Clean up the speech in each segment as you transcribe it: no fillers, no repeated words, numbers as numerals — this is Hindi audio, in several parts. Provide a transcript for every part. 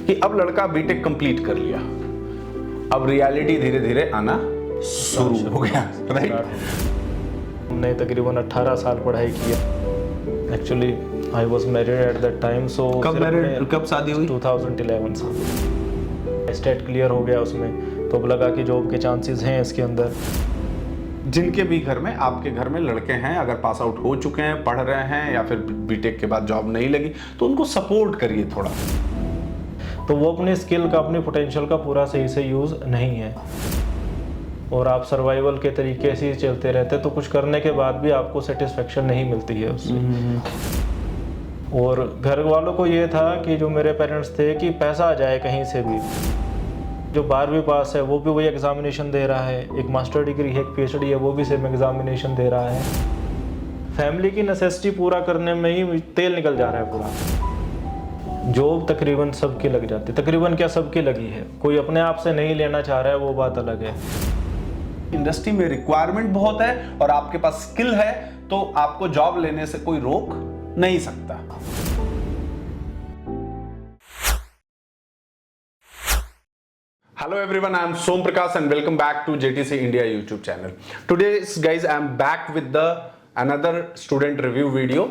कि अब लड़का बीटेक कंप्लीट कर लिया, अब रियलिटी धीरे धीरे आना शुरू हो गया, राइट? हमने तकरीबन 18 साल पढ़ाई की है। Actually I was married at that time. So कब शादी हुई? 2011 से स्टेट क्लियर हो गया उसमें, तो अब लगा कि जॉब के चांसेस हैं इसके अंदर। जिनके भी घर में, आपके घर में लड़के हैं, अगर पास आउट हो चुके हैं, पढ़ रहे हैं, या फिर बीटेक के बाद जॉब नहीं लगी, तो उनको सपोर्ट करिए थोड़ा। तो वो अपने स्किल का, अपने पोटेंशियल का पूरा सही से यूज़ नहीं है, और आप सर्वाइवल के तरीके से ही चलते रहते, तो कुछ करने के बाद भी आपको सेटिस्फेक्शन नहीं मिलती है उससे। और घर वालों को ये था कि जो मेरे पेरेंट्स थे कि पैसा आ जाए कहीं से भी। जो 12वीं पास है वो भी वही एग्जामिनेशन दे रहा है, एक मास्टर डिग्री है, एक पीएचडी है, वो भी सेम एग्जामिनेशन दे रहा है। फैमिली की नेसेसिटी पूरा करने में ही तेल निकल जा रहा है पूरा। जॉब तकरीबन सबकी लग जाती है, तकरीबन क्या सबकी लगी है, कोई अपने आप से नहीं लेना चाह रहा है, वो बात अलग है। इंडस्ट्री में रिक्वायरमेंट बहुत है और आपके पास स्किल है, तो आपको जॉब लेने से कोई रोक नहीं सकता। Hello everyone, I am Som Prakash and welcome back to JTC India YouTube channel. Today guys, I am back with the another student review video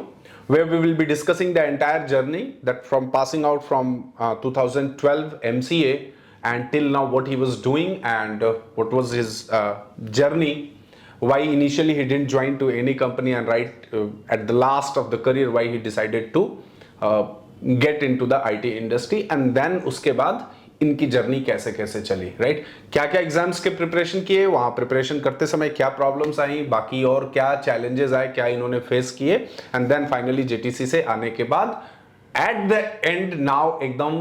where we will be discussing the entire journey that from passing out from 2012 MCA and till now what he was doing and what was his journey, why initially he didn't join to any company, and right at the last of the career why he decided to get into the IT industry, and then उसके बाद इनकी जर्नी कैसे कैसे चली, राइट? क्या क्या एग्जाम्स के प्रिपरेशन किए, वहां प्रिपरेशन करते समय क्या प्रॉब्लम्स आई, बाकी और क्या चैलेंजेस आए, क्या इन्होंने फेस किए, एंड देन फाइनली जेटीसी से आने के बाद एट द एंड नाउ एकदम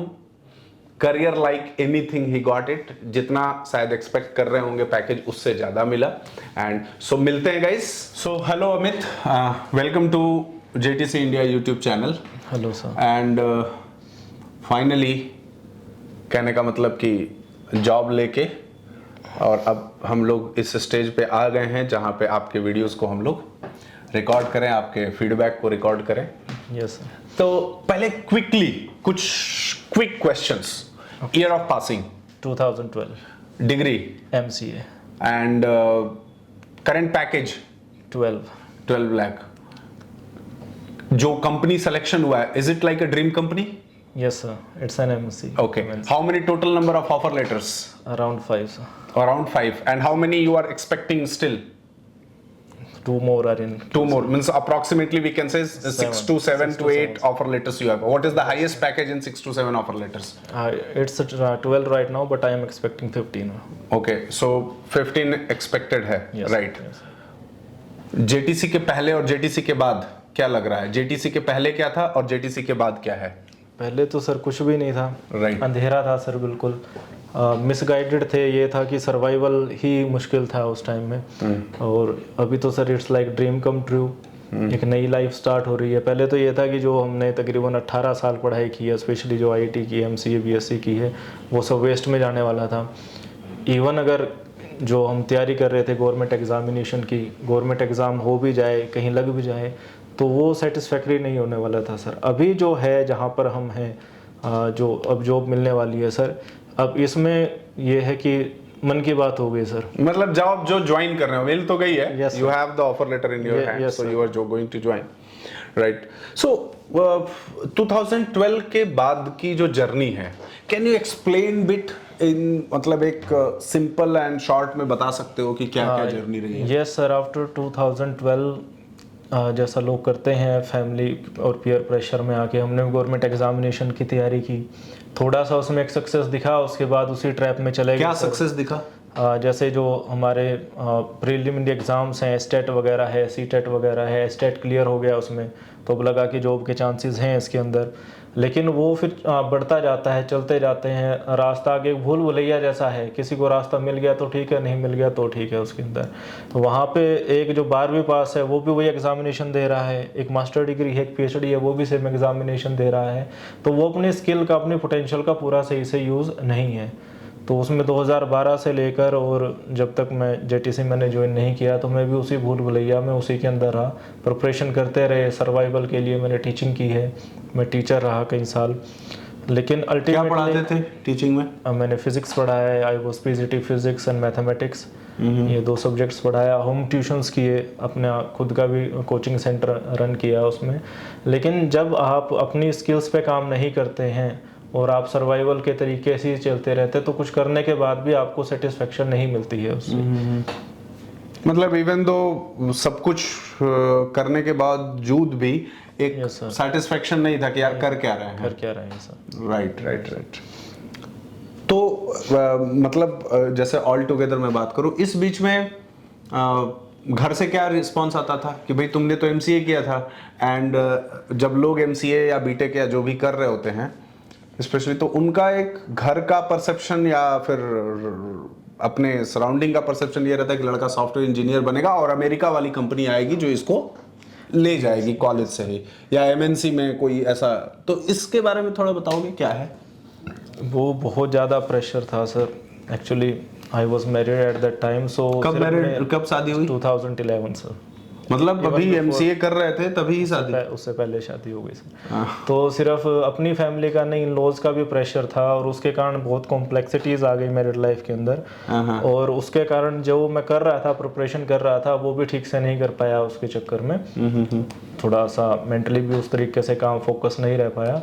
career like anything he got it. जितना शायद एक्सपेक्ट कर रहे होंगे पैकेज, उससे ज्यादा मिला। एंड सो मिलते हैं guys. So hello Amit, welcome to JTC India YouTube channel. Hello sir. And finally कहने का मतलब कि जॉब लेके और अब हम लोग इस स्टेज पे आ गए हैं जहां पे आपके वीडियोस को हम लोग रिकॉर्ड करें, आपके फीडबैक को रिकॉर्ड करें। Yes sir. तो पहले क्विकली कुछ quick questions. Year of passing 2012, degree MCA, and current package 12 lakh. जो कंपनी सिलेक्शन हुआ है, is it like a dream company? Yes sir, it's an MNC. Okay. How many total number of offer letters? Around 5 sir. Around 5. And how many you are expecting still? 2 more are in. 2 more. Means approximately we can say 6 to 7 to 8 offer letters you have. What is the highest package in 6 to 7 offer letters? It's 12 right now, but I am expecting 15. Okay. So 15 expected है. Yes. Right. Yes. JTC के पहले और JTC के बाद क्या लग रहा है? JTC के पहले क्या था और JTC के बाद क्या है? पहले तो सर कुछ भी नहीं था, राइट। अंधेरा था सर, बिल्कुल मिसगाइडेड थे। ये था कि सर्वाइवल ही मुश्किल था उस टाइम में। और अभी तो sir it's like dream come true, एक नई लाइफ स्टार्ट हो रही है। पहले तो ये था कि जो हमने तकरीबन 18 साल पढ़ाई की है, स्पेशली जो IIT की, MCA BSc की है, वो सब वेस्ट में जाने वाला था। इवन अगर जो हम तैयारी कर रहे थे गवर्नमेंट एग्जामिनेशन की, गवर्नमेंट एग्ज़ाम हो भी जाए, कहीं लग भी जाए, तो वो सेटिस्फैक्ट्री नहीं होने वाला था सर। अभी जो है जहाँ पर हम हैं, जो अब जॉब मिलने वाली है सर, अब इसमें ये है कि मन की बात हो गई सर। मतलब जॉब जो ज्वाइन कर रहे हो, मिल तो गई है, yes, you have the offer letter in your hand, so you are going to join, right? So 2012 के बाद की जो जर्नी है, can you explain bit in, मतलब एक सिंपल एंड शॉर्ट में बता सकते हो कि क्या क्या जर्नी रही है? यस सर, आफ्टर 2012 जैसा लोग करते हैं फैमिली और पीयर प्रेशर में आके, हमने गवर्नमेंट एग्जामिनेशन की तैयारी की। थोड़ा सा उसमें एक सक्सेस दिखा, उसके बाद उसी ट्रैप में चले गए। क्या सक्सेस दिखा? जैसे जो हमारे प्रीलिमिनरी एग्ज़ाम्स हैं, स्टेट वगैरह है, सीटेट वगैरह है, स्टेट क्लियर हो गया उसमें, तो अब लगा कि जॉब के चांसेस हैं इसके अंदर। लेकिन वो फिर बढ़ता जाता है, चलते जाते हैं, रास्ता आगे भूल भुलैया जैसा है, किसी को रास्ता मिल गया तो ठीक है, नहीं मिल गया तो ठीक है उसके अंदर। तो वहाँ पे एक जो 12वीं पास है वो भी वही एग्जामिनेशन दे रहा है, एक मास्टर डिग्री है, एक PhD है, वो भी सेम एग्जामिनेशन दे रहा है। तो वो अपने स्किल का, अपने पोटेंशियल का पूरा सही से यूज़ नहीं है। तो उसमें 2012 से लेकर और जब तक मैं JTC मैंने ज्वाइन नहीं किया, तो मैं भी उसी भूल भुलैया में उसी के अंदर रहा। प्रिपरेशन करते रहे सर्वाइवल के लिए, मैंने टीचिंग की है, मैं टीचर रहा कई साल। लेकिन क्या पढ़ाते अल्टीमेटली थे टीचिंग में? मैंने फिजिक्स पढ़ाया है। I was PGT physics and mathematics, ये 2 सब्जेक्ट्स पढ़ाया। होम ट्यूशन्स किए, अपने खुद का भी कोचिंग सेंटर रन किया उसमें। लेकिन जब आप अपनी स्किल्स पे काम नहीं करते हैं और आप सर्वाइवल के तरीके से ही चलते रहते, तो कुछ करने के बाद भी आपको सेटिस्फेक्शन नहीं मिलती है उससे। मतलब इवन दो सब कुछ करने के बावजूद भी एक Yes, sir. सेटिस्फेक्शन नहीं था कि यार कर क्या रहे हैं। कर क्या रहे हैं सर? राइट। तो मतलब जैसे ऑल टुगेदर मैं बात करूं, इस बीच में घर से क्या रिस्पॉन्स आता था कि भाई तुमने तो एमसीए किया था, एंड जब लोग एमसीए या बीटेक या जो भी कर रहे होते हैं स्पेशली, तो उनका एक घर का परसेप्शन या फिर अपने सराउंडिंग का परसेप्शन ये रहता है कि लड़का सॉफ्टवेयर इंजीनियर बनेगा और अमेरिका वाली कंपनी आएगी जो इसको ले जाएगी कॉलेज से ही, या एमएनसी में कोई ऐसा। तो इसके बारे में थोड़ा बताओगे क्या है? वो बहुत ज़्यादा प्रेशर था sir. Actually I was married at that time. So कब शादी हुई? 2011 सर। मतलब अभी एमसीए कर रहे थे तभी ही शादी? उससे पहले शादी हो गई सर। हाँ। तो सिर्फ अपनी फैमिली का नहीं, इन लॉज का भी प्रेशर था और उसके कारण बहुत कॉम्प्लेक्सिटीज आ गई मैरिड लाइफ के अंदर। और उसके कारण जो मैं कर रहा था, प्रिपरेशन कर रहा था, वो भी ठीक से नहीं कर पाया उसके चक्कर में। थोड़ा सा मेंटली भी उस तरीके से काम फोकस नहीं रह पाया।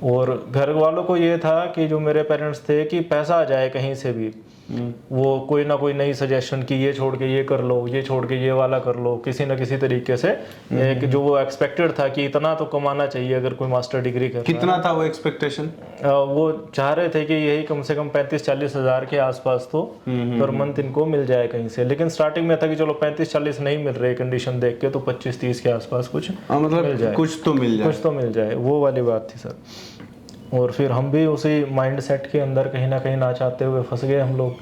और घर वालों को ये था कि जो मेरे पेरेंट्स थे कि पैसा आ जाए कहीं से भी, वो कोई ना कोई नई सजेशन कि ये छोड़ के ये कर लो, ये छोड़ के ये वाला कर लो, किसी ना किसी तरीके से एक जो वो एक्सपेक्टेड था कि इतना तो कमाना चाहिए अगर कोई मास्टर डिग्री कर। कितना था वो एक्सपेक्टेशन? वो चाह रहे थे कि यही कम से कम 35-40 हज़ार के आसपास तो पर मंथ इनको मिल जाए कहीं से। लेकिन स्टार्टिंग में था कि चलो 35-40 नहीं मिल रहे कंडीशन देख के, तो 25-30 के आसपास कुछ मतलब मिल जाए, कुछ तो मिल जाए, कुछ तो मिल जाए, वो वाली बात थी सर। और फिर हम भी उसी माइंड सेट के अंदर कहीं ना कहीं ना चाहते हुए फंस गए हम लोग,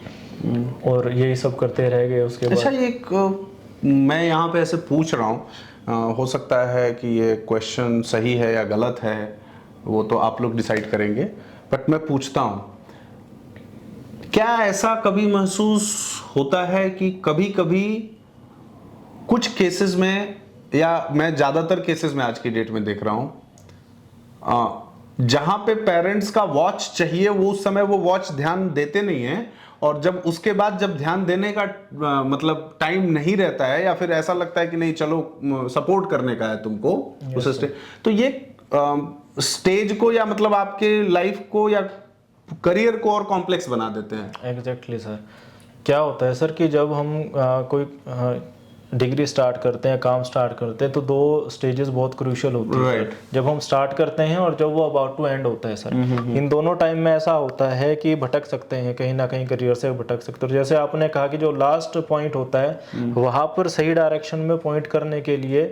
और यही सब करते रह गए उसके बाद। अच्छा, एक मैं यहाँ पे ऐसे पूछ रहा हूँ, हो सकता है कि ये क्वेश्चन सही है या गलत है, वो तो आप लोग डिसाइड करेंगे, बट मैं पूछता हूँ, क्या ऐसा कभी महसूस होता है कि कभी कभी कुछ केसेस में, या मैं ज़्यादातर केसेस में आज की डेट में देख रहा हूँ, जहां पे पेरेंट्स का वॉच चाहिए वो उस समय वो वॉच ध्यान देते नहीं है, और जब उसके बाद जब ध्यान देने का मतलब टाइम नहीं रहता है, या फिर ऐसा लगता है कि नहीं चलो सपोर्ट करने का है तुमको उस स्टेज, तो ये स्टेज को या मतलब आपके लाइफ को या करियर को और कॉम्प्लेक्स बना देते हैं। Exactly sir. क्या होता है सर कि जब हम कोई डिग्री स्टार्ट करते हैं, काम स्टार्ट करते हैं, तो 2 स्टेजेस बहुत क्रूशियल होती है। Right. जब हम स्टार्ट करते हैं और जब वो अबाउट टू एंड होता है सर, इन दोनों टाइम में ऐसा होता है कि भटक सकते हैं, कहीं ना कहीं करियर से भटक सकते हैं। जैसे आपने कहा कि जो लास्ट पॉइंट होता है वहाँ पर सही डायरेक्शन में पॉइंट करने के लिए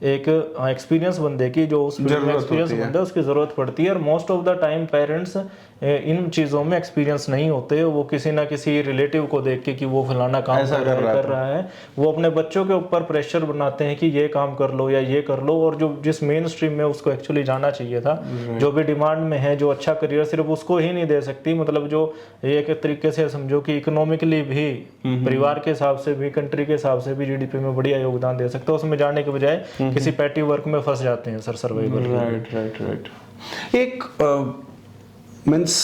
एक एक्सपीरियंस बंदे की, जो उस एक्सपीरियंस बंदे उसकी ज़रूरत पड़ती है। और most of the time parents इन चीज़ों में एक्सपीरियंस नहीं होते। वो किसी ना किसी रिलेटिव को देख के कि वो फलाना काम कर रहा है, वो अपने बच्चों के ऊपर प्रेशर बनाते हैं कि ये काम कर लो या ये कर लो, और जो जिस मेन स्ट्रीम में उसको एक्चुअली जाना चाहिए था, जो भी डिमांड में है, जो अच्छा करियर, सिर्फ उसको ही नहीं दे सकती। मतलब जो एक तरीके से समझो कि इकोनॉमिकली भी, परिवार के हिसाब से भी, कंट्री के हिसाब से भी जीडीपी में बढ़िया योगदान दे सकते हैं, उसमें जाने के बजाय किसी पैटी वर्क में फंस जाते हैं सर, सर्वाइवल। राइट। एक मीन्स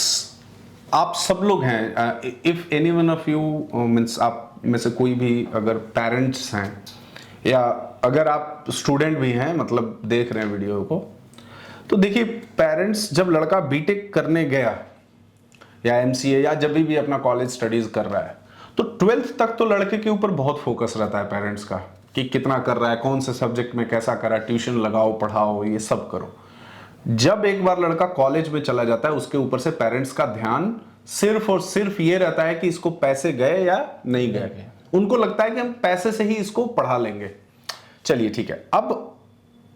आप सब लोग हैं, if any one of you means आप में से कोई भी अगर पेरेंट्स हैं या अगर आप स्टूडेंट भी हैं, मतलब देख रहे हैं वीडियो को, तो देखिए पेरेंट्स जब लड़का बीटेक करने गया या एमसीए या जब भी अपना कॉलेज स्टडीज कर रहा है, तो 12th तक तो लड़के के ऊपर बहुत फोकस रहता है पेरेंट्स का कि कितना कर रहा है, कौन से सब्जेक्ट में कैसा करा, ट्यूशन लगाओ, पढ़ाओ, ये सब करो। जब एक बार लड़का कॉलेज में चला जाता है, उसके ऊपर से पेरेंट्स का ध्यान सिर्फ और सिर्फ ये रहता है कि इसको पैसे गए या नहीं गए। उनको लगता है कि हम पैसे से ही इसको पढ़ा लेंगे। चलिए ठीक है, अब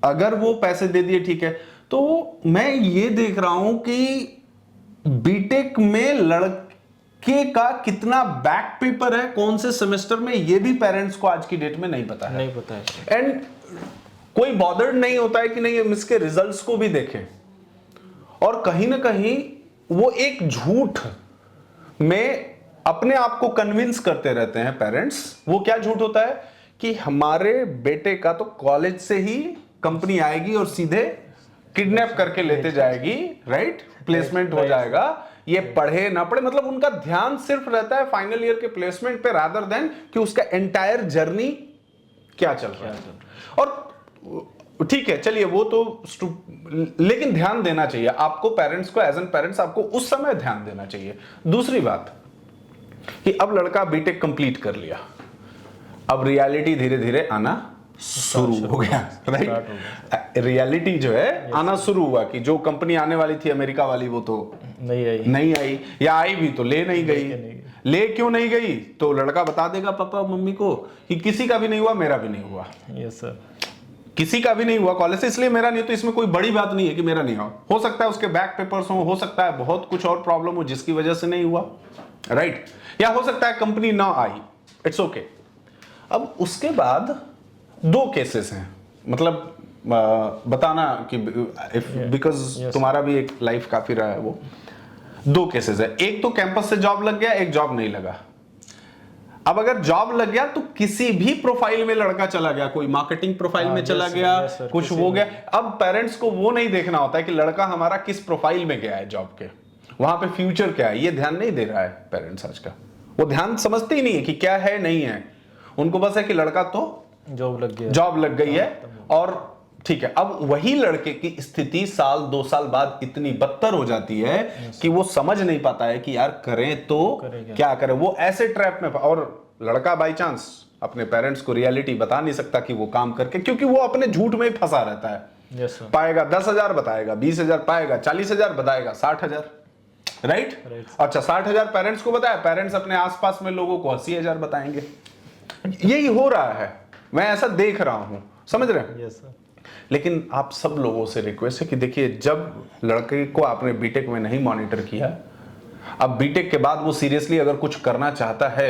अगर वो पैसे दे दिए ठीक है, तो मैं ये देख रहा हूं कि बीटेक में लड़के का कितना बैक पेपर है, कौन से सेमेस्टर में, ये भी पेरेंट्स को आज की डेट में नहीं पता है। नहीं पता है। एंड कोई बॉदर्ड नहीं होता है कि नहीं हम इसके रिजल्ट्स को भी देखें, और कहीं ना कहीं वो एक झूठ में अपने आप को कन्विंस करते रहते हैं पेरेंट्स। वो क्या झूठ होता है कि हमारे बेटे का तो कॉलेज से ही कंपनी आएगी और सीधे किडनैप करके लेते जाएगी, राइट, प्लेसमेंट हो जाएगा, ये पढ़े ना पढ़े, मतलब उनका ध्यान सिर्फ रहता है फाइनल ईयर के प्लेसमेंट पे रादर देन कि उसका एंटायर जर्नी क्या चल रहा है। और ठीक है, चलिए वो तो लेकिन ध्यान देना चाहिए आपको, पेरेंट्स को, एज एन पेरेंट्स आपको उस समय ध्यान देना चाहिए। दूसरी बात कि अब लड़का बीटेक कंप्लीट कर लिया, अब रियलिटी धीरे धीरे आना शुरू हो गया, राइट, रियलिटी जो है आना शुरू हुआ कि जो कंपनी आने वाली थी अमेरिका वाली वो तो नहीं आई, या आई भी तो ले नहीं गई। ले क्यों नहीं गई? तो लड़का बता देगा पापा मम्मी को कि किसी का भी नहीं हुआ, मेरा भी नहीं हुआ। यस सर, किसी का भी नहीं हुआ कॉलेज से, इसलिए मेरा नहीं। तो इसमें कोई बड़ी बात नहीं है कि मेरा नहीं हुआ, हो सकता है उसके बैक पेपर्स हो सकता है बहुत कुछ और प्रॉब्लम हो जिसकी वजह से नहीं हुआ, राइट, या हो सकता है कंपनी ना आई, इट्स ओके। अब उसके बाद 2 केसेस हैं, मतलब बताना कि बिकॉज तुम्हारा भी एक लाइफ काफी रहा है, वो 2 केसेस है। एक तो कैंपस से जॉब लग गया, एक जॉब नहीं लगा। अब अगर जॉब लग गया तो किसी भी प्रोफाइल में लड़का चला गया, कोई मार्केटिंग प्रोफाइल में चला गया, कुछ हो गया। अब पेरेंट्स को वो नहीं देखना होता है कि लड़का हमारा किस प्रोफाइल में गया है जॉब के, वहां पे फ्यूचर क्या है, ये ध्यान नहीं दे रहा है पेरेंट्स आज का। वो ध्यान समझते ही नहीं है कि क्या है नहीं है, उनको बस है कि लड़का तो जॉब लग गई है और ठीक है। अब वही लड़के की स्थिति साल 2 साल बाद इतनी बदतर हो जाती है कि वो समझ नहीं पाता है कि यार करें तो क्या करें। वो ऐसे ट्रैप में, और लड़का बाई चांस अपने पेरेंट्स को रियलिटी बता नहीं सकता कि वो काम करके, क्योंकि वो अपने झूठ में ही फंसा रहता है। पाएगा 10,000 बताएगा, 20,000 पाएगा, 40,000 बताएगा, 60,000, राइट। अच्छा 60,000 पेरेंट्स को बताया, पेरेंट्स अपने आसपास में लोगों को 80,000 बताएंगे। यही हो रहा है, मैं ऐसा देख रहा हूं, समझ रहे हैं। yes, लेकिन आप सब लोगों से रिक्वेस्ट है कि देखिए, जब लड़के को आपने बीटेक में नहीं मॉनिटर किया, अब बीटेक के बाद वो सीरियसली अगर कुछ करना चाहता है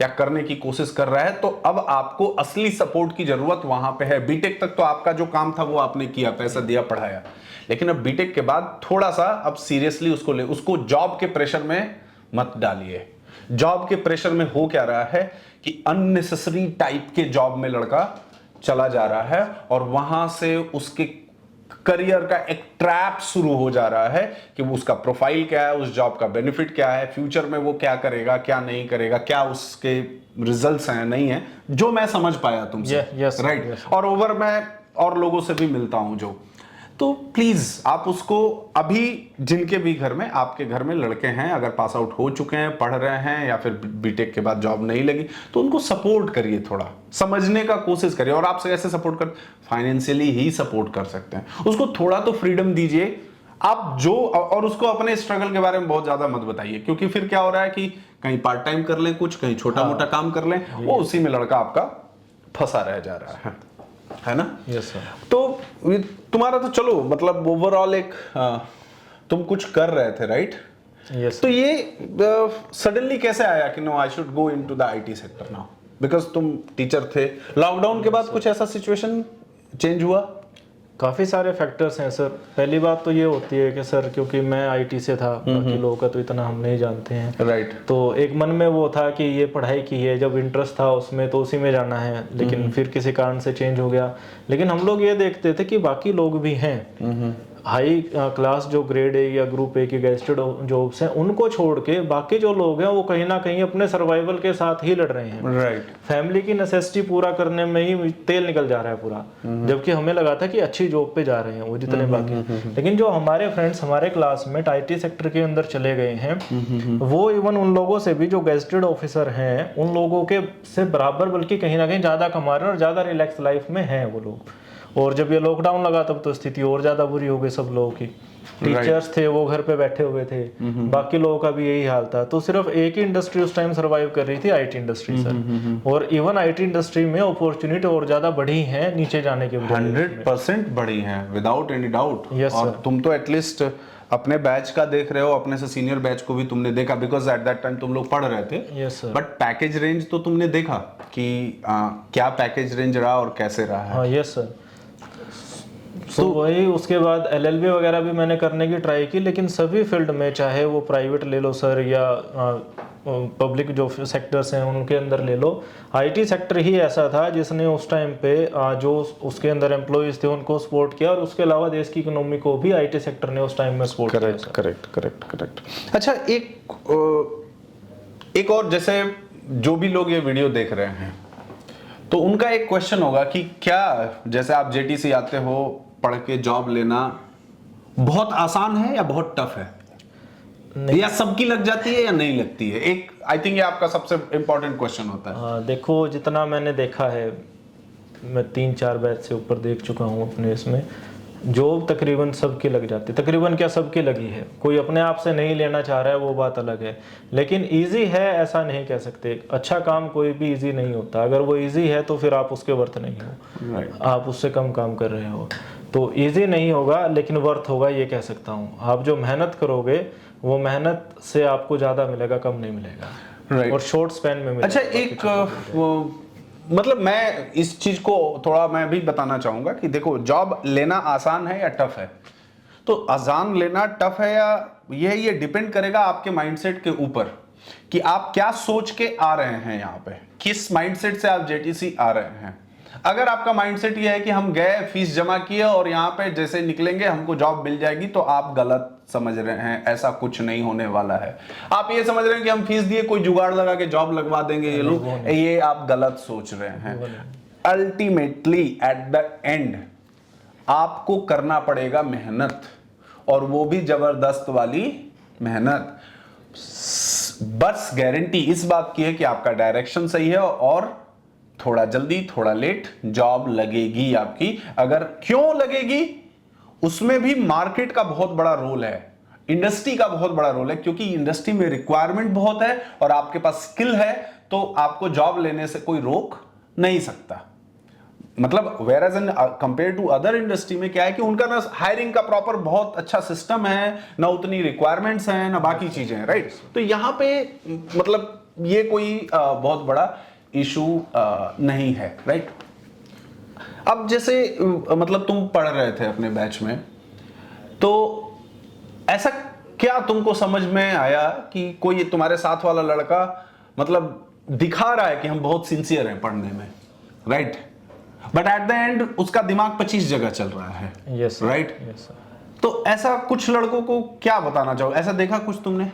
या करने की कोशिश कर रहा है, तो अब आपको असली सपोर्ट की जरूरत वहां पे है। बीटेक तक तो आपका जो काम था वो आपने किया, पैसा दिया, पढ़ाया, लेकिन अब बीटेक के बाद थोड़ा सा अब सीरियसली उसको जॉब के प्रेशर में मत डालिए। जॉब के प्रेशर में हो क्या रहा है कि अननेसेसरी टाइप के जॉब में लड़का चला जा रहा है और वहां से उसके करियर का एक ट्रैप शुरू हो जा रहा है कि वो उसका प्रोफाइल क्या है, उस जॉब का बेनिफिट क्या है, फ्यूचर में वो क्या करेगा, क्या नहीं करेगा, क्या उसके रिजल्ट्स हैं नहीं है, जो मैं समझ पाया तुमसे, राइट। और ओवर मैं और लोगों से भी मिलता हूं जो, तो प्लीज आप उसको, अभी जिनके भी घर में, आपके घर में लड़के हैं, अगर पास आउट हो चुके हैं, पढ़ रहे हैं, या फिर बीटेक के बाद जॉब नहीं लगी, तो उनको सपोर्ट करिए, थोड़ा समझने का कोशिश करिए। और आपसे कैसे सपोर्ट कर, फाइनेंशियली ही सपोर्ट कर सकते हैं। उसको थोड़ा तो फ्रीडम दीजिए आप जो, और उसको अपने स्ट्रगल के बारे में बहुत ज्यादा मत बताइए, क्योंकि फिर क्या हो रहा है कि कहीं पार्ट टाइम कर लें कुछ, कहीं छोटा मोटा काम कर लें, वो उसी में लड़का आपका फंसा रह जा रहा है ना। Yes sir. तो तुम्हारा तो चलो मतलब ओवरऑल एक तुम कुछ कर रहे थे, राइट। यस। तो ये सडनली कैसे आया कि no I should go into the IT sector now, because तुम टीचर थे, लॉकडाउन के बाद कुछ ऐसा सिचुएशन चेंज हुआ? काफ़ी सारे फैक्टर्स हैं सर। पहली बात तो ये होती है कि सर, क्योंकि मैं आईटी से था, बाकी लोगों का तो इतना हम नहीं जानते हैं, राइट। तो एक मन में वो था कि ये पढ़ाई की है, जब इंटरेस्ट था उसमें तो उसी में जाना है, लेकिन फिर किसी कारण से चेंज हो गया। लेकिन हम लोग ये देखते थे कि बाकी लोग भी हैं, हाई क्लास जो ग्रेड ए या ग्रुप ए की गेस्टेड जॉब्स हैं, उनको छोड़ के बाकी जो लोग हैं वो कहीं ना कहीं अपने सर्वाइवल के साथ ही लड़ रहे हैं, राइट। फैमिली की नेसेसिटी पूरा करने में ही तेल निकल जा रहा है पूरा, जबकि हमें लगा था कि अच्छी जॉब पे जा रहे हैं वो जितने बाकी। लेकिन जो हमारे फ्रेंड्स हमारे क्लासमेट आईटी सेक्टर के अंदर चले गए हैं, वो इवन उन लोगों से भी जो गेस्टेड ऑफिसर हैं, उन लोगों के से बराबर, बल्कि कहीं ना कहीं ज्यादा कमा रहे हैं और ज्यादा रिलैक्स लाइफ में हैं वो लोग। और जब ये लॉकडाउन लगा तब तो स्थिति और ज्यादा बुरी हो गई सब लोगों की। टीचर्स थे वो घर पे बैठे हुए थे, बाकी लोगों का भी यही हाल था। तो सिर्फ एक ही इंडस्ट्री उस टाइम सरवाइव कर रही थी, आईटी इंडस्ट्री सर। और इवन आईटी इंडस्ट्री में अपॉर्चुनिटी और ज्यादा बढ़ी है नीचे जाने के बजाय, 100% बढ़ी है, विदाउट एनी डाउट। Yes, और sir. तुम तो एटलीस्ट अपने बैच का देख रहे हो, अपने से सीनियर बैच को भी तुमने देखा, बिकॉज एट दैट टाइम तुम लोग पढ़ रहे थे। Yes sir. But package range तो तुमने देखा कि क्या पैकेज रेंज रहा और कैसे रहा है। हाँ यस सर। तो वही उसके बाद एलएलबी वगैरह भी मैंने करने की ट्राई की, लेकिन सभी फील्ड में, चाहे वो प्राइवेट ले लो सर या पब्लिक जो सेक्टर्स हैं उनके अंदर ले लो, आईटी सेक्टर ही ऐसा था जिसने उस टाइम पे जो उसके अंदर एम्प्लॉयज थे उनको सपोर्ट किया, और उसके अलावा देश की इकोनॉमी को भी आईटी सेक्टर ने उस टाइम में सपोर्ट किया। करेक्ट। अच्छा, एक और, जैसे जो भी लोग ये वीडियो देख रहे हैं तो उनका एक क्वेश्चन होगा कि क्या जैसे आप जेटीसी आते हो, पढ़ के जॉब लेना बहुत आसान है या बहुत टफ है, या सबकी लग जाती है या नहीं लगती है? एक आई थिंक ये आपका सबसे इंपॉर्टेंट क्वेश्चन होता है। हाँ, देखो जितना मैंने देखा है, मैं 3-4 बैच से ऊपर देख चुका हूँ अपने इसमें, जॉब तकरीबन सबकी लग जाती है। तकरीबन क्या, सबकी लगी है। कोई अपने आप से नहीं लेना चाह रहा है वो बात अलग है, लेकिन इजी है ऐसा नहीं कह सकते। अच्छा काम कोई भी इजी नहीं होता, अगर वो इजी है तो फिर आप उसके वर्थ नहीं हो, आप उससे कम काम कर रहे हो। तो इजी नहीं होगा लेकिन वर्थ होगा, ये कह सकता हूँ। आप जो मेहनत करोगे वो मेहनत से आपको ज़्यादा मिलेगा, कम नहीं मिलेगा, और शॉर्ट स्पैन में मिलेगा। अच्छा, एक मतलब मैं इस चीज को थोड़ा मैं भी बताना चाहूंगा कि देखो, जॉब लेना आसान है या टफ है? तो आसान लेना टफ है या ये डिपेंड करेगा आपके माइंडसेट के ऊपर कि आप क्या सोच के आ रहे हैं यहाँ पे, किस माइंडसेट से आप जेटीसी आ रहे हैं। अगर आपका माइंडसेट ये है कि हम गए, फीस जमा किए और यहाँ पे जैसे निकलेंगे हमको जॉब मिल जाएगी, तो आप गलत समझ रहे हैं। ऐसा कुछ नहीं होने वाला है। आप ये समझ रहे हैं कि हम फीस दिए कोई जुगाड़ लगा के जॉब लगवा देंगे ये लोग, ये आप गलत सोच रहे हैं। अल्टीमेटली एट द एंड आपको करना पड़ेगा मेहनत, और वो भी जबरदस्त वाली मेहनत। बस गारंटी इस बात की है कि आपका डायरेक्शन सही है, और थोड़ा जल्दी थोड़ा लेट जॉब लगेगी आपकी। अगर क्यों लगेगी, उसमें भी मार्केट का बहुत बड़ा रोल है, इंडस्ट्री का बहुत बड़ा रोल है, क्योंकि इंडस्ट्री में रिक्वायरमेंट बहुत है और आपके पास स्किल है, तो आपको जॉब लेने से कोई रोक नहीं सकता। मतलब where as an compare to other industry में क्या है कि उनका ना हायरिंग का प्रॉपर बहुत अच्छा सिस्टम है, ना उतनी रिक्वायरमेंट्स हैं, ना बाकी चीजें हैं, राइट? तो यहां पे मतलब ये कोई बहुत बड़ा इशू नहीं है, राइट? अब जैसे मतलब तुम पढ़ रहे थे अपने बैच में, तो ऐसा क्या तुमको समझ में आया कि कोई तुम्हारे साथ वाला लड़का मतलब दिखा रहा है कि हम बहुत सिंसियर हैं पढ़ने में, right? But at the end उसका दिमाग 25 जगह चल रहा है, यस, राइट? यस। तो ऐसा कुछ लड़कों को क्या बताना चाहो? ऐसा देखा कुछ तुमने?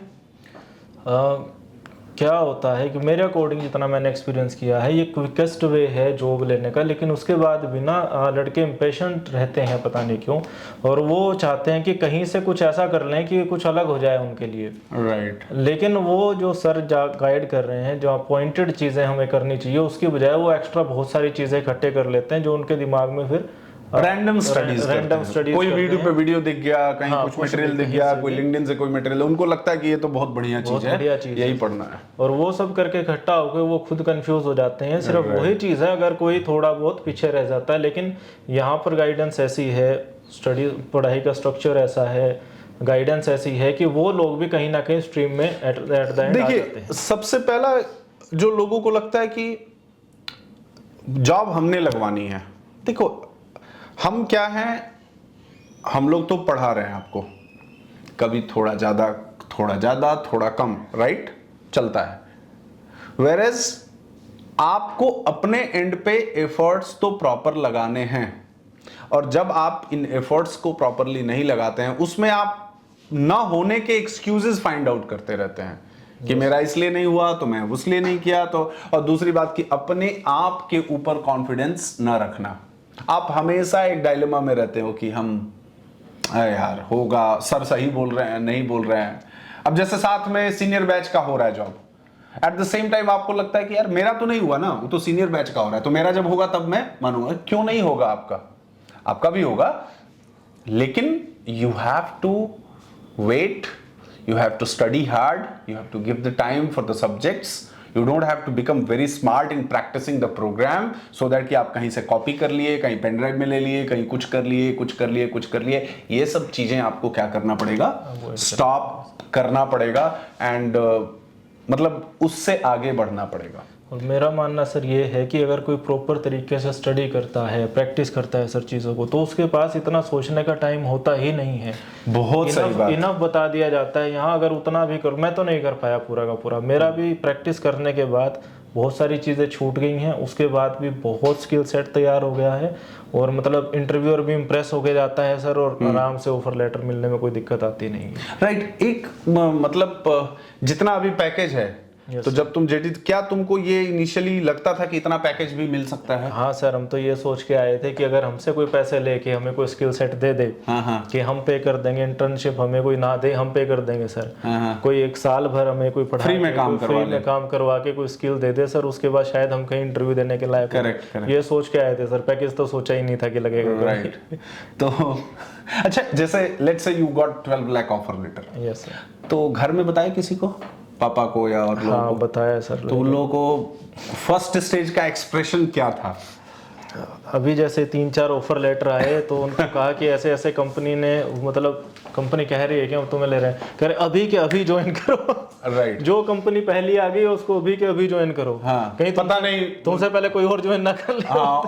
क्या होता है कि मेरे अकॉर्डिंग जितना मैंने एक्सपीरियंस किया है, ये क्विकेस्ट वे है जॉब लेने का, लेकिन उसके बाद भी ना लड़के इम्पेशेंट रहते हैं, पता नहीं क्यों, और वो चाहते हैं कि कहीं से कुछ ऐसा कर लें कि कुछ अलग हो जाए उनके लिए, राइट? लेकिन वो जो सर गाइड कर रहे हैं, जो अपॉइंटेड चीज़ें हमें करनी चाहिए, उसकी बजाय वो एक्स्ट्रा बहुत सारी चीज़ें इकट्ठे कर लेते हैं जो उनके दिमाग में फिर रैंडम स्टडीज कोई वीडियो पे वीडियो दिख गया, कहीं हाँ, कुछ मटेरियल दिख गया, कोई लिंक्डइन से कोई मटेरियल, उनको लगता है कि ये तो बहुत बढ़िया चीज है, यही पढ़ना है, और वो सब करके इकट्ठा होकर वो खुद कंफ्यूज हो जाते हैं। सिर्फ वही चीज़ है, अगर कोई थोड़ा बहुत पीछे रह जाता है, लेकिन यहाँ पर गाइडेंस ऐसी है, स्टडी पढ़ाई का स्ट्रक्चर ऐसा है, गाइडेंस ऐसी है कि वो लोग भी कहीं ना कहीं स्ट्रीम में एट द एंड आ जाते हैं। सबसे पहला जो लोगों को लगता है कि जॉब हमने लगवानी है, देखो हम क्या हैं, हम लोग तो पढ़ा रहे हैं आपको, कभी थोड़ा ज्यादा थोड़ा कम, राइट? चलता है। वेयरएज आपको अपने एंड पे एफर्ट्स तो प्रॉपर लगाने हैं, और जब आप इन एफर्ट्स को प्रॉपरली नहीं लगाते हैं, उसमें आप ना होने के एक्सक्यूजेस फाइंड आउट करते रहते हैं कि मेरा इसलिए नहीं हुआ तो मैं उसलिए नहीं किया, तो और दूसरी बात कि अपने आप के ऊपर कॉन्फिडेंस ना रखना। आप हमेशा एक डायलेमा में रहते हो कि हम यार होगा, सर सही बोल रहे हैं, नहीं बोल रहे हैं। अब जैसे साथ में सीनियर बैच का हो रहा है job, at the same time आपको लगता है कि यार मेरा तो नहीं हुआ ना, वो तो सीनियर बैच का हो रहा है, तो मेरा जब होगा तब मैं मानूंगा। क्यों नहीं होगा? आपका भी होगा, लेकिन you have to wait, you have to study hard, you have to give the time for the subjects, you don't have to become very smart in practicing the program so that कि आप कहीं से कॉपी कर लिए, कहीं पेन ड्राइव में ले लिए, कहीं कुछ कर लिए, ये सब चीजें आपको क्या करना पड़ेगा, स्टॉप करना पड़ेगा, एंड मतलब उससे आगे बढ़ना पड़ेगा। और मेरा मानना सर ये है कि अगर कोई प्रॉपर तरीके से स्टडी करता है, प्रैक्टिस करता है सर चीज़ों को, तो उसके पास इतना सोचने का टाइम होता ही नहीं है। बहुत सही बात। इनफ बता दिया जाता है यहाँ, अगर उतना भी कर, मैं तो नहीं कर पाया पूरा का पूरा, मेरा भी प्रैक्टिस करने के बाद बहुत सारी चीज़ें छूट गई हैं, उसके बाद भी बहुत स्किल सेट तैयार हो गया है और मतलब इंटरव्यूअर भी इम्प्रेस होके जाता है सर, और आराम से ऑफर लेटर मिलने में कोई दिक्कत आती नहीं है। राइट। एक मतलब जितना अभी पैकेज है, तो जब तुम जेटी, क्या तुमको ये इनिशियली लगता था कि इतना पैकेज भी मिल सकता है? हाँ सर, हम तो ये सोच के आए थे कि अगर हमसे कोई पैसे लेके हमें कोई स्किल सेट दे दे, कि हम पे कर देंगे, इंटर्नशिप हमें कोई ना दे, हम पे कर देंगे सर। कोई 1 साल भर हमें कोई पढ़ा फ्री में काम करवा के कोई स्किल दे दे सर, उसके बाद शायद हम कहीं इंटरव्यू देने के लायक। करेक्ट। ये सोच के आए थे सर, पैकेज तो सोचा ही नहीं था कि लगेगा। राइट। तो अच्छा, जैसे let's say you got 12 lakh offer letter. Yes sir. तो घर में बताया किसी को, पापा को या और लोगों हाँ, को? बताया सर। तो उन लोगों को फर्स्ट स्टेज का एक्सप्रेशन क्या था? अभी जैसे 3-4 ऑफर लेटर आए तो उनको कहा कि ऐसे ऐसे कंपनी ने, मतलब कंपनी कह रही है कि हम तुम्हें ले रहे हैं, कह रहे अभी के अभी ज्वाइन करो। राइट। जो कंपनी पहली आ गई उसको अभी के अभी ज्वाइन करो। हाँ, कहीं पता नहीं तुमसे पहले कोई और ज्वाइन ना कर ले। हाँ,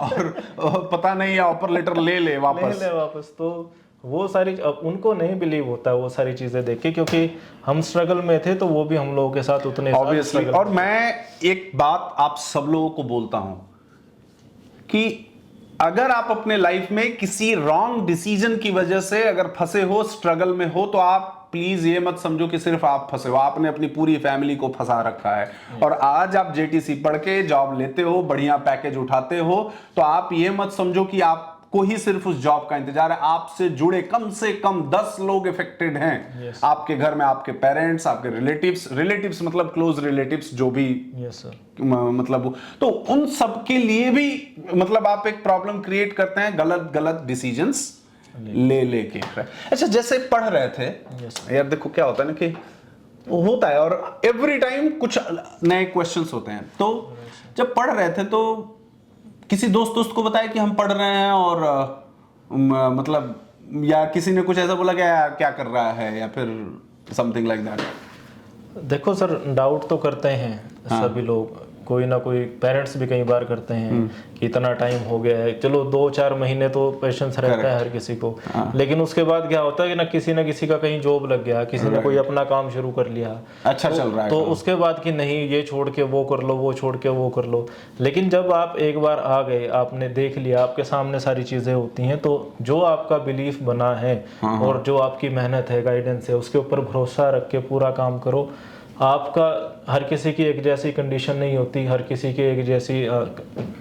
और पता नहीं ऑफर लेटर ले वापस। तो वो सारी, अब उनको नहीं बिलीव होता वो सारी चीजें देख के, क्योंकि हम स्ट्रगल में थे तो वो भी हम लोगों के साथ उतने ऑब्वियसली। और मैं एक बात आप सब लोगों को बोलता हूं कि अगर आप अपने लाइफ में किसी रॉन्ग डिसीजन की वजह से अगर फंसे हो, स्ट्रगल में हो, तो आप प्लीज ये मत समझो कि सिर्फ आप फंसे हो, आपने अपनी पूरी फैमिली को फंसा रखा है। और आज आप जेटीसी पढ़ के जॉब लेते हो, बढ़िया पैकेज उठाते हो, तो आप ये मत समझो कि आपको ही सिर्फ उस जॉब का इंतजार है। आपसे जुड़े कम से कम 10 लोग इफेक्टेड हैं। Yes. आपके घर में आपके पेरेंट्स, आपके रिलेटिव्स मतलब क्लोज रिलेटिव्स जो भी, यस सर, मतलब तो उन सब के लिए भी मतलब आप एक प्रॉब्लम क्रिएट करते हैं गलत डिसीजंस लेके। अच्छा, जैसे पढ़ रहे थे यार, देखो क्या होता है ना कि होता है और एवरी टाइम कुछ नए क्वेश्चंस होते हैं। तो जब पढ़ रहे थे तो किसी दोस्त को बताया कि हम पढ़ रहे हैं, और मतलब या किसी ने कुछ ऐसा बोला कि यार क्या कर रहा है, या फिर समथिंग लाइक दैट? देखो सर, डाउट तो करते हैं सभी लोग, कोई ना कोई पेरेंट्स भी कई बार करते हैं कि इतना टाइम हो गया है। चलो 2-4 महीने तो पेशेंस रहता है हर किसी को, लेकिन उसके बाद क्या होता है कि ना किसी का कहीं जॉब लग गया, किसी ने कोई अपना काम शुरू कर लिया, अच्छा चल रहा है, तो उसके बाद कि नहीं ये छोड़ के वो कर लो, वो छोड़ के वो कर लो। लेकिन जब आप एक बार आ गए, आपने देख लिया, आपके सामने सारी चीजें होती हैं, तो जो आपका बिलीफ बना है और जो आपकी मेहनत है, गाइडेंस है, उसके ऊपर भरोसा रख के पूरा काम करो। आपका हर किसी की एक जैसी कंडीशन नहीं होती, हर किसी के एक जैसी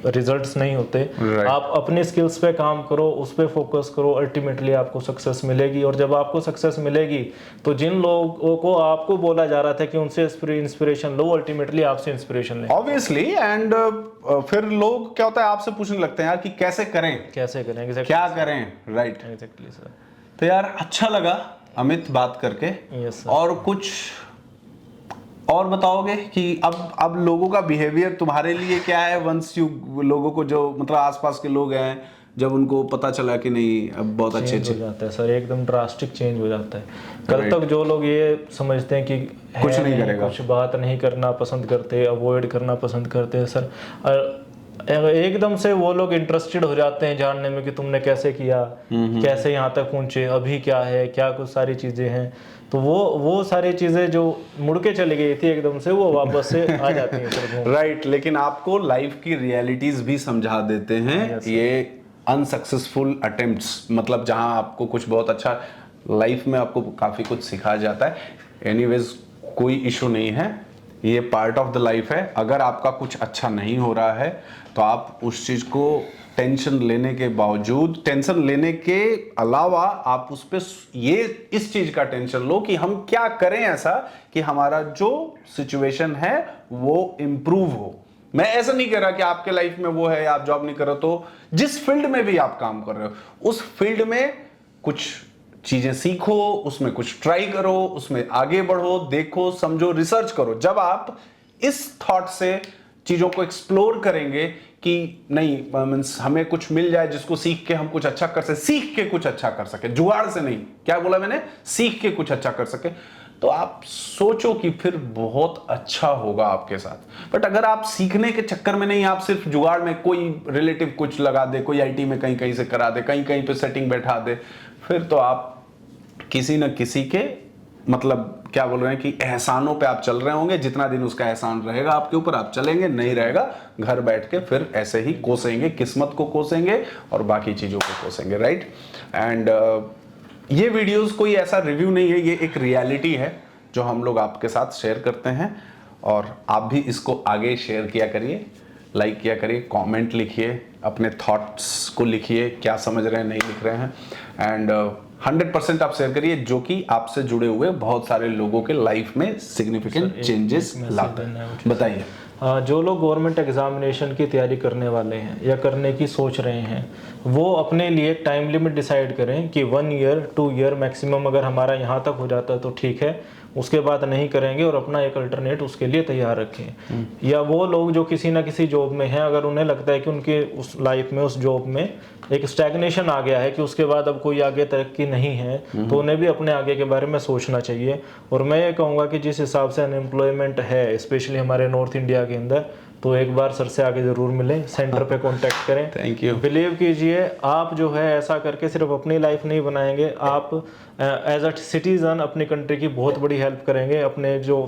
रिजल्ट्स नहीं होते। आप अपने स्किल्स पे काम करो, उस पे फोकस करो, अल्टीमेटली आपको सक्सेस मिलेगी। और जब आपको सक्सेस मिलेगी तो जिन लोगों को आपको बोला जा रहा था कि उनसे इंस्पिरेशन लो, अल्टीमेटली आपसे इंस्पिरेशन ले, ऑब्वियसली। एंड फिर लोग क्या होता है आपसे पूछने लगते हैं यार कि कैसे करें, क्या करें। Right, exactly sir. तो यार अच्छा लगा अमित बात करके। Yes sir. और कुछ और बताओगे कि अब लोगों का बिहेवियर तुम्हारे लिए क्या है? वंस यू लोगों को, जो मतलब आसपास के लोग हैं, जब उनको पता चला कि नहीं अब बहुत अच्छे हो जाता है सर, एकदम ड्रास्टिक चेंज हो जाता है। कल तक जो लोग ये समझते हैं कि कुछ नहीं करेगा, कुछ बात नहीं करना पसंद करते, अवॉइड करना पसंद करते हैं सर, एकदम से वो लोग इंटरेस्टेड हो जाते हैं जानने में कि तुमने कैसे किया, कैसे यहाँ तक पहुंचे, अभी क्या है, क्या कुछ सारी चीजें हैं। तो वो सारी चीजें जो मुड़ के चली गई थी एकदम से, वो वापस से आ जाती हैं। राइट। लेकिन आपको लाइफ की रियलिटीज भी समझा देते हैं ये अनसक्सेसफुल अटेम्प्ट्स, मतलब जहां आपको कुछ बहुत अच्छा लाइफ में आपको काफी कुछ सिखाया जाता है। एनीवेज कोई इशू नहीं है, ये पार्ट ऑफ द लाइफ है। अगर आपका कुछ अच्छा नहीं हो रहा है तो आप उस चीज को टेंशन लेने के बावजूद, टेंशन लेने के अलावा आप उस पे ये इस चीज का टेंशन लो कि हम क्या करें ऐसा कि हमारा जो सिचुएशन है वो इम्प्रूव हो। मैं ऐसा नहीं कह रहा कि आपके लाइफ में वो है, आप जॉब नहीं कर रहे, तो जिस फील्ड में भी आप काम कर रहे हो उस फील्ड में कुछ चीजें सीखो, उसमें कुछ ट्राई करो, उसमें आगे बढ़ो, देखो, समझो, रिसर्च करो। जब आप इस थॉट से चीजों को एक्सप्लोर करेंगे कि नहीं मींस हमें कुछ मिल जाए जिसको सीख के हम कुछ अच्छा कर सके, सीख के कुछ अच्छा कर सके, जुगाड़ से नहीं, क्या बोला मैंने, सीख के कुछ अच्छा कर सके, तो आप सोचो कि फिर बहुत अच्छा होगा आपके साथ। बट अगर आप सीखने के चक्कर में नहीं, आप सिर्फ जुगाड़ में कोई रिलेटिव कुछ लगा दे, कोई आईटी में कहीं कहीं से करा दे, कहीं कहीं पे सेटिंग बैठा दे, फिर तो आप किसी न किसी के मतलब क्या बोल रहे हैं कि एहसानों पे आप चल रहे होंगे। जितना दिन उसका एहसान रहेगा आपके ऊपर आप चलेंगे, नहीं रहेगा घर बैठ के फिर ऐसे ही कोसेंगे, किस्मत को कोसेंगे और बाकी चीज़ों को कोसेंगे, राइट। एंड ये वीडियोस कोई ऐसा रिव्यू नहीं है, ये एक रियलिटी है जो हम लोग आपके साथ शेयर करते हैं। और आप भी इसको आगे शेयर किया करिए, लाइक किया करिए, कमेंट लिखिए, अपने थॉट्स को लिखिए, क्या समझ रहे हैं नहीं लिख रहे हैं। एंड 100% आप शेयर करिए जो कि आपसे जुड़े हुए बहुत सारे लोगों के लाइफ में सिग्निफिकेंट चेंजेस लाते हैं। बताइए। जो लोग गवर्नमेंट एग्जामिनेशन की तैयारी करने वाले हैं या करने की सोच रहे हैं, वो अपने लिए एक टाइम लिमिट डिसाइड करें कि 1 ईयर 2 ईयर मैक्सिमम अगर हमारा यहाँ तक हो जाता है तो ठीक है, उसके बाद नहीं करेंगे और अपना एक अल्टरनेट उसके लिए तैयार रखें। या वो लोग जो किसी ना किसी जॉब में हैं, अगर उन्हें लगता है कि उनके उस लाइफ में उस जॉब में एक स्टैग्नेशन आ गया है कि उसके बाद अब कोई आगे तरक्की नहीं है, तो उन्हें भी अपने आगे के बारे में सोचना चाहिए। और मैं ये कहूँगा कि जिस हिसाब से अनएम्प्लॉयमेंट है स्पेशली हमारे नॉर्थ इंडिया के अंदर, तो एक बार सर से आगे ज़रूर मिलें, सेंटर पे कांटेक्ट करें। Thank you. बिलीव कीजिए, आप जो है ऐसा करके सिर्फ अपनी लाइफ नहीं बनाएंगे, आप एज अ सिटीज़न अपनी कंट्री की बहुत बड़ी हेल्प करेंगे। अपने जो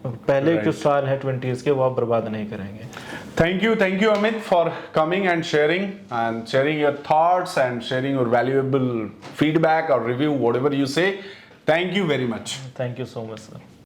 पहले कुछ साल हैं 20s के, वो आप बर्बाद नहीं करेंगे। Thank you Amit for coming and sharing your thoughts and sharing your valuable feedback or review, whatever you say. Thank you very much. Thank you so much, sir.